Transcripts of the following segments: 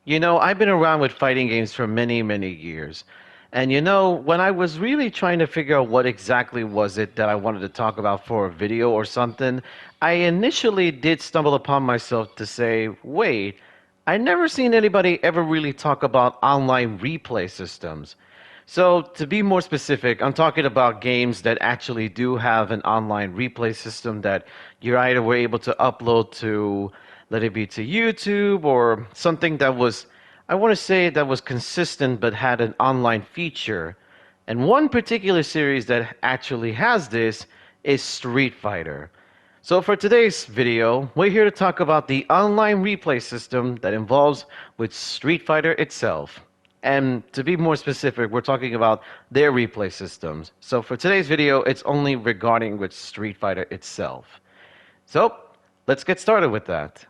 I've been around with fighting games for many, many years. And when I was really trying to figure out what exactly was it that I wanted to talk about for a video or something, I initially did stumble upon myself to say, wait, I never seen anybody ever really talk about online replay systems. So, to be more specific, I'm talking about games that actually do have an online replay system that you either were able to upload to, let it be to YouTube or something that was, I want to say, that was consistent but had an online feature. And one particular series that actually has this is Street Fighter. So for today's video, we're here to talk about the online replay system that involves with Street Fighter itself. And to be more specific, we're talking about their replay systems. So for today's video, it's only regarding with Street Fighter itself. So let's get started with that.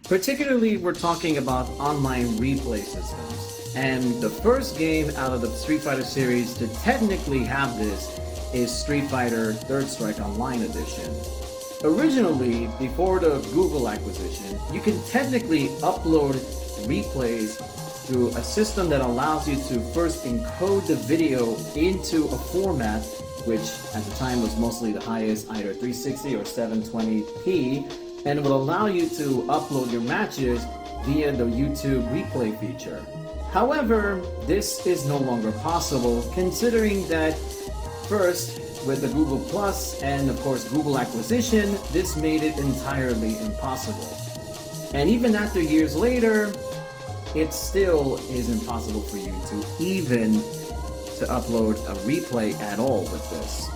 Particularly, we're talking about online replay systems. And the first game out of the Street Fighter series to technically have this is Street Fighter Third Strike Online Edition. Originally, before the Google acquisition, you can technically upload replays through a system that allows you to first encode the video into a format which at the time was mostly the highest, either 360 or 720p, and it will allow you to upload your matches via the YouTube replay feature. However, this is no longer possible considering that first, with the Google Plus and of course Google acquisition, this made it entirely impossible. And even after years later, it still is impossible for you to even to upload a replay at all with this.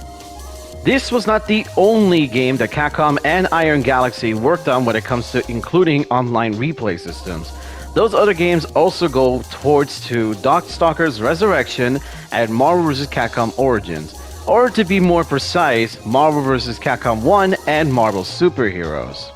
This was not the only game that Capcom and Iron Galaxy worked on when it comes to including online replay systems. Those other games also go towards to Darkstalkers Resurrection and Marvel vs. Capcom Origins, or to be more precise, Marvel vs. Capcom 1 and Marvel Superheroes.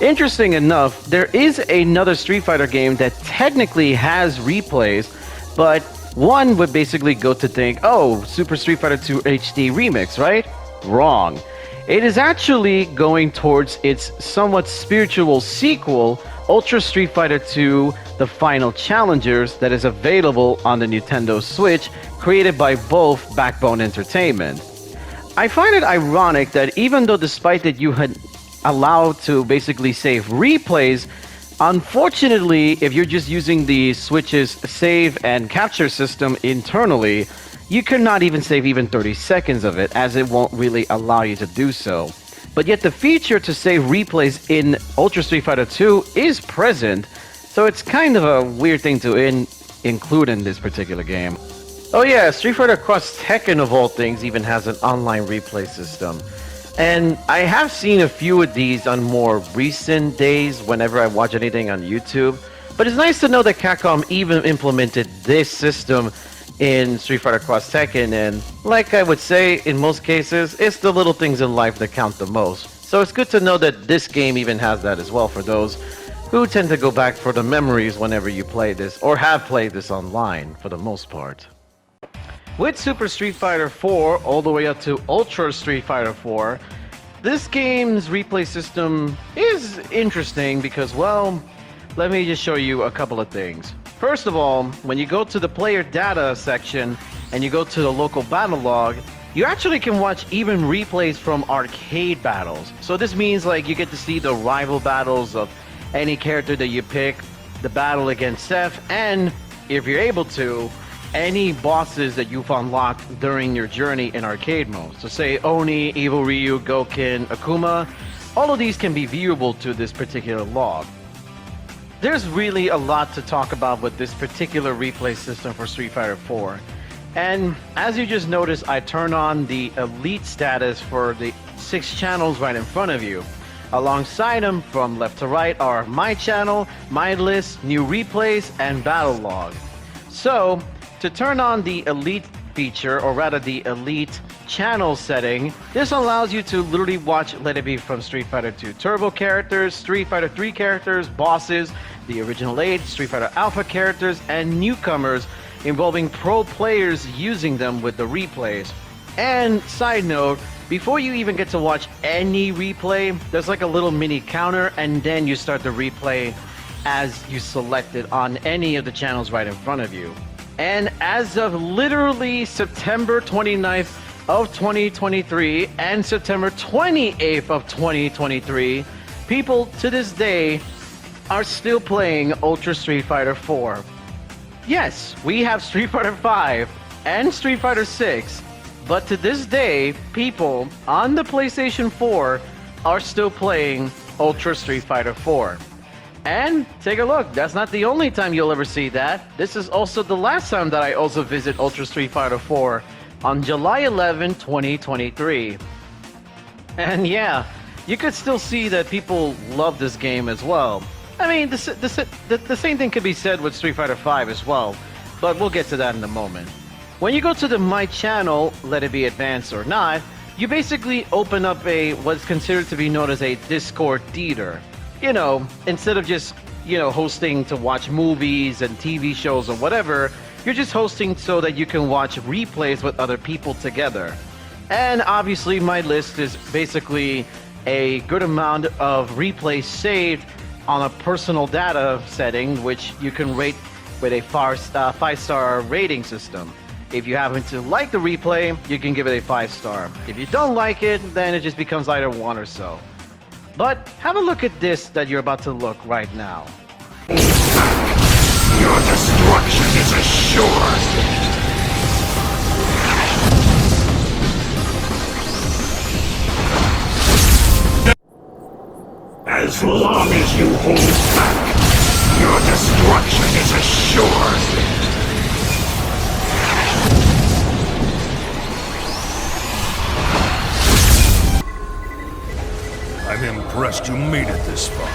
Interesting enough, there is another Street Fighter game that technically has replays, but one would basically go to think, oh, Super Street Fighter 2 HD Remix, right? Wrong. It is actually going towards its somewhat spiritual sequel, Ultra Street Fighter 2 The Final Challengers, that is available on the Nintendo Switch, created by both Backbone Entertainment. I find it ironic that even though despite that you had allowed to basically save replays, unfortunately, if you're just using the Switch's save and capture system internally, you cannot even save even 30 seconds of it, as it won't really allow you to do so. But yet the feature to save replays in Ultra Street Fighter 2 is present, so it's kind of a weird thing to include in this particular game. Oh yeah, Street Fighter Cross Tekken of all things even has an online replay system. And I have seen a few of these on more recent days whenever I watch anything on YouTube. But it's nice to know that Capcom even implemented this system in Street Fighter Cross Tekken, and like I would say, in most cases, it's the little things in life that count the most. So it's good to know that this game even has that as well for those who tend to go back for the memories whenever you play this, or have played this online for the most part. With Super Street Fighter 4 all the way up to Ultra Street Fighter 4, this game's replay system is interesting because, well, let me just show you a couple of things. First of all, when you go to the player data section and you go to the local battle log, you actually can watch even replays from arcade battles. So this means like you get to see the rival battles of any character that you pick, the battle against Seth, and if you're able to, any bosses that you've unlocked during your journey in arcade mode. So say Oni, Evil Ryu, Gouken, Akuma, all of these can be viewable to this particular log. There's really a lot to talk about with this particular replay system for Street Fighter 4. And as you just noticed, I turn on the elite status for the 6 channels right in front of you. Alongside them, from left to right, are My Channel, My List, New Replays, and Battle Log. So, to turn on the Elite feature, or rather the Elite channel setting, this allows you to literally watch, let it be from Street Fighter 2 Turbo characters, Street Fighter 3 characters, bosses, the original 8, Street Fighter Alpha characters, and newcomers involving pro players using them with the replays. And side note, before you even get to watch any replay, there's like a little mini counter, and then you start the replay as you select it on any of the channels right in front of you. And as of literally September 29th of 2023 and September 28th of 2023, people to this day are still playing Ultra Street Fighter 4. Yes, we have Street Fighter 5 and Street Fighter 6, but to this day, people on the PlayStation 4 are still playing Ultra Street Fighter 4. And take a look, that's not the only time you'll ever see that. This is also the last time that I also visit Ultra Street Fighter 4 on July 11, 2023. And yeah, you could still see that people love this game as well. I mean, the same thing could be said with Street Fighter 5 as well, but we'll get to that in a moment. When you go to the My Channel, let it be advanced or not, you basically open up what's considered to be known as a Discord theater. You know, instead of just, hosting to watch movies and TV shows or whatever, you're just hosting so that you can watch replays with other people together. And obviously my list is basically a good amount of replays saved on a personal data setting, which you can rate with a 5-star rating system. If you happen to like the replay, you can give it a 5-star. If you don't like it, then it just becomes either 1 or so. But have a look at this that you're about to look right now. Your destruction is assured! As long as you hold back, your destruction is assured! I'm impressed you made it this far.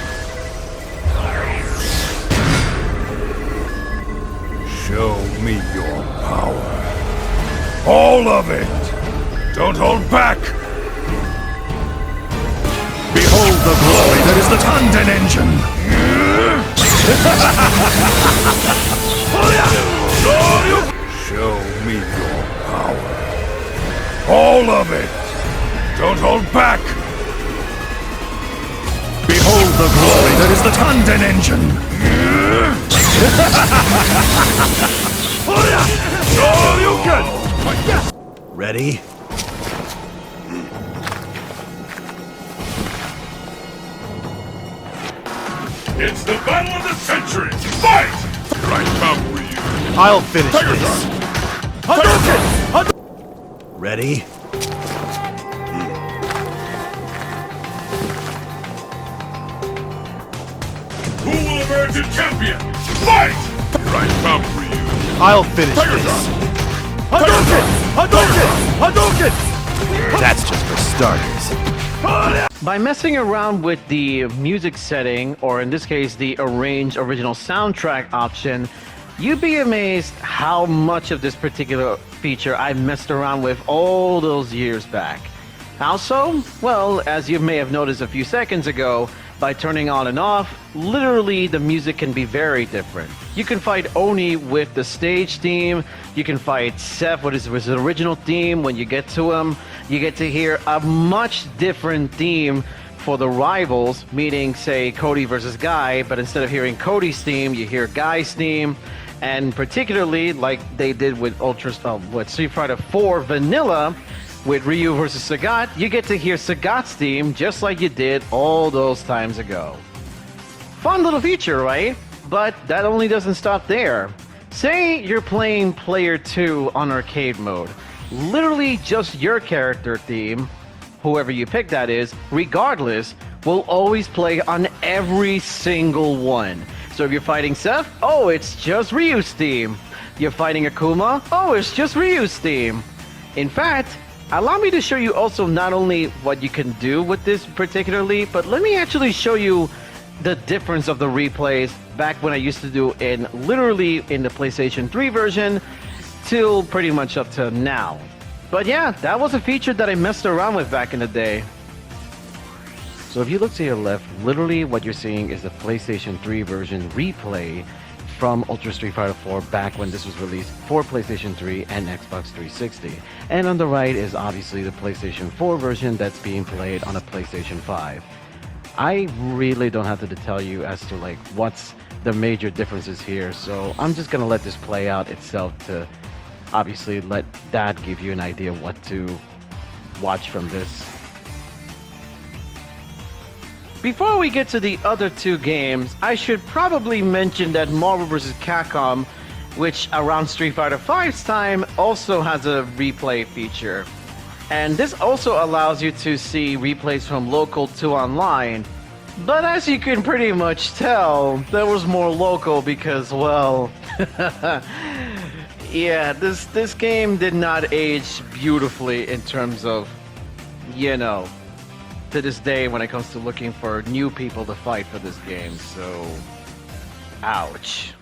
Show me your power. All of it! Don't hold back! Behold the glory that is the Tanden engine! Show me your power. All of it! Don't hold back! Behold the glory that is the Tanden engine! Ready? It's the battle of the century! Fight! Here I come for you! I'll finish this! Hadouken! Ready? Who will emerge a champion? Fight! Here I come for you! I'll finish this! Hadouken! That's just for starters. By messing around with the music setting, or in this case the arrange original soundtrack option, you'd be amazed how much of this particular feature I messed around with all those years back. How so? Well, as you may have noticed a few seconds ago, by turning on and off, literally the music can be very different. You can fight Oni with the stage theme, you can fight Seth with his original theme. When you get to him, you get to hear a much different theme for the rivals, meaning say Cody versus Guy, but instead of hearing Cody's theme, you hear Guy's theme. And particularly like they did with Street Fighter 4 Vanilla, with Ryu versus Sagat, you get to hear Sagat's theme just like you did all those times ago. Fun little feature, right? But that only doesn't stop there. Say you're playing Player 2 on arcade mode. Literally just your character theme, whoever you pick that is, regardless, will always play on every single one. So if you're fighting Seth, oh, it's just Ryu's theme. You're fighting Akuma, oh, it's just Ryu's theme. In fact, allow me to show you also not only what you can do with this particularly, but let me actually show you the difference of the replays back when I used to do literally in the PlayStation 3 version till pretty much up to now. But yeah, that was a feature that I messed around with back in the day. So if you look to your left, literally what you're seeing is the PlayStation 3 version replay from Ultra Street Fighter 4 back when this was released for PlayStation 3 and Xbox 360. And on the right is obviously the PlayStation 4 version that's being played on a PlayStation 5. I really don't have to tell you as to like what's the major differences here, so I'm just gonna let this play out itself to obviously let that give you an idea of what to watch from this. Before we get to the other two games, I should probably mention that Marvel vs. Capcom, which around Street Fighter V's time also has a replay feature. And this also allows you to see replays from local to online. But as you can pretty much tell, there was more local because, well, yeah, this game did not age beautifully in terms of, you know, to this day when it comes to looking for new people to fight for this game, so ouch.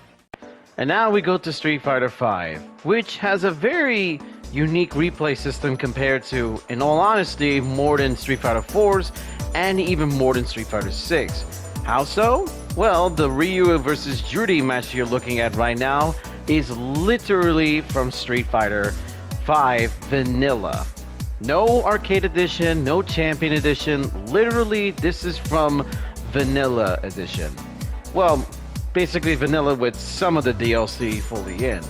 And now we go to Street Fighter V, which has a very unique replay system compared to, in all honesty, more than Street Fighter 4's and even more than Street Fighter 6. How so? Well, the Ryu versus Judy match you're looking at right now is literally from Street Fighter V Vanilla. No Arcade Edition, no Champion Edition. Literally, this is from Vanilla Edition. Well, basically Vanilla with some of the DLC fully in.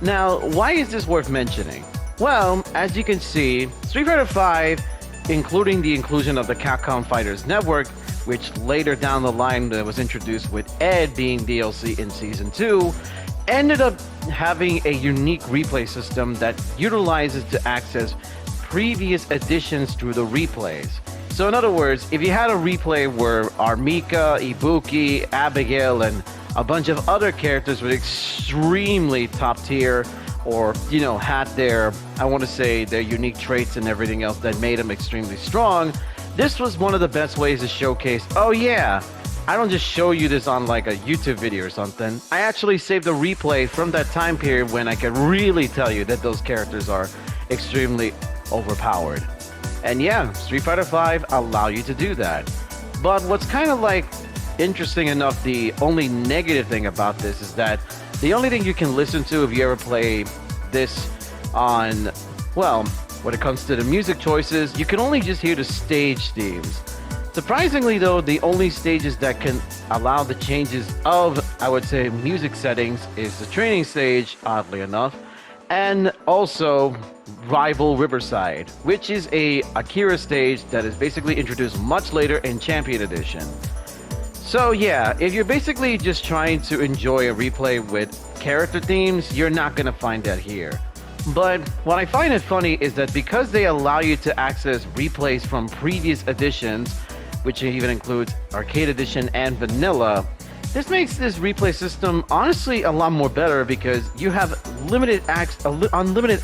Now, why is this worth mentioning? Well, as you can see, Street Fighter V, including the inclusion of the Capcom Fighters Network, which later down the line was introduced with Ed being DLC in Season 2, ended up having a unique replay system that utilizes to access previous editions through the replays. So in other words, if you had a replay where Armika, Ibuki, Abigail, and a bunch of other characters with extremely top tier, or, you know, had their, I want to say, their unique traits and everything else that made them extremely strong, this was one of the best ways to showcase, oh yeah, I don't just show you this on like a YouTube video or something. I actually saved a replay from that time period when I could really tell you that those characters are extremely overpowered. And yeah, Street Fighter V allow you to do that. But what's kind of like interesting enough, the only negative thing about this is that the only thing you can listen to if you ever play this on, well, when it comes to the music choices, you can only just hear the stage themes. Surprisingly though, the only stages that can allow the changes of, I would say, music settings is the training stage, oddly enough, and also Rival Riverside, which is a Akira stage that is basically introduced much later in Champion Edition. So yeah, if you're basically just trying to enjoy a replay with character themes, you're not gonna find that here. But what I find it funny is that because they allow you to access replays from previous editions, which even includes Arcade Edition and Vanilla, this makes this replay system honestly a lot more better because you have unlimited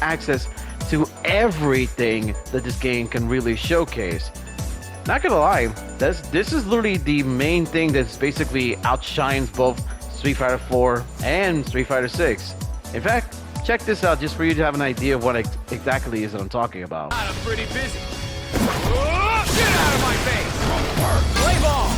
access to everything that this game can really showcase. Not gonna lie, this is literally the main thing that's basically outshines both Street Fighter 4 and Street Fighter 6. In fact, check this out just for you to have an idea of what exactly is that I'm talking about. I'm pretty busy. Get out of my face! Play ball!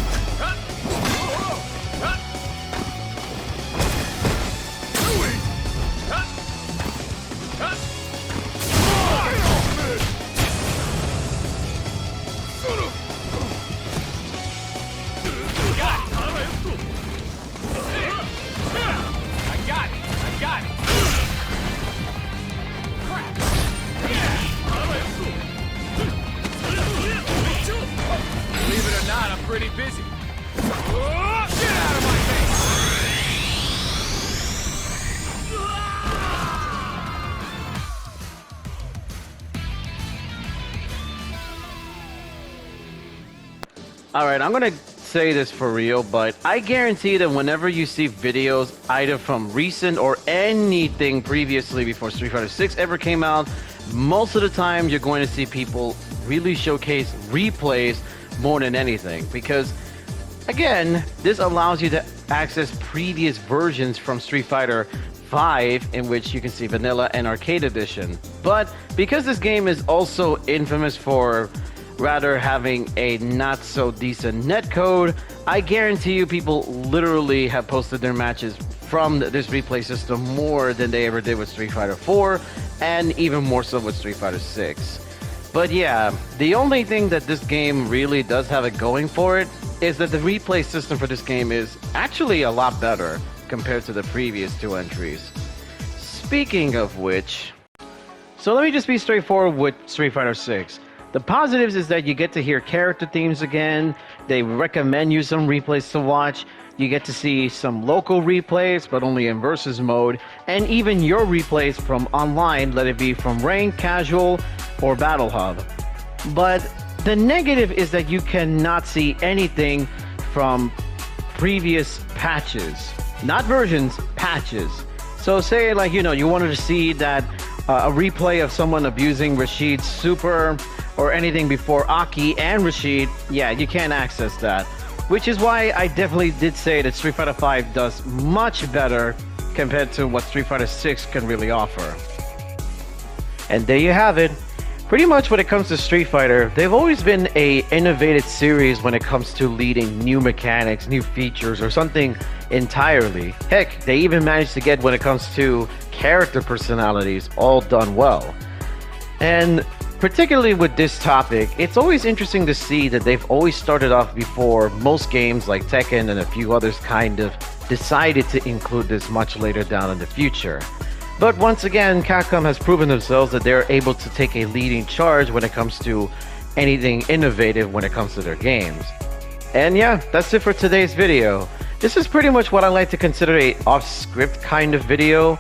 Pretty busy. Get out of my face! Alright, I'm gonna say this for real, but I guarantee that whenever you see videos either from recent or anything previously before Street Fighter 6 ever came out, most of the time you're going to see people really showcase replays more than anything, because again, this allows you to access previous versions from Street Fighter V, in which you can see Vanilla and Arcade Edition. But because this game is also infamous for rather having a not so decent netcode, I guarantee you people literally have posted their matches from this replay system more than they ever did with Street Fighter 4, and even more so with Street Fighter 6. But yeah, the only thing that this game really does have it going for it is that the replay system for this game is actually a lot better compared to the previous two entries. Speaking of which, so let me just be straightforward with Street Fighter 6. The positives is that you get to hear character themes again, they recommend you some replays to watch, you get to see some local replays, but only in versus mode, and even your replays from online, let it be from ranked, casual, or battle hub. But the negative is that you cannot see anything from previous patches. Not versions, patches. So say like, you wanted to see that a replay of someone abusing Rashid's super or anything before Aki and Rashid, yeah, you can't access that. Which is why I definitely did say that Street Fighter V does much better compared to what Street Fighter 6 can really offer. And there you have it. Pretty much when it comes to Street Fighter, they've always been a innovative series when it comes to leading new mechanics, new features, or something entirely. Heck, they even managed to get when it comes to character personalities all done well. And particularly with this topic, it's always interesting to see that they've always started off before most games like Tekken and a few others kind of decided to include this much later down in the future. But once again, Capcom has proven themselves that they're able to take a leading charge when it comes to anything innovative when it comes to their games. And yeah, that's it for today's video. This is pretty much what I like to consider a off-script kind of video,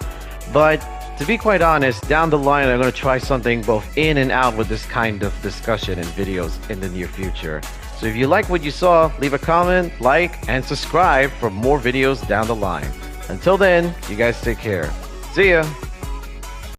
but to be quite honest, down the line I'm going to try something both in and out with this kind of discussion and videos in the near future. So if you like what you saw, leave a comment, like, and subscribe for more videos down the line. Until then, you guys take care. See ya!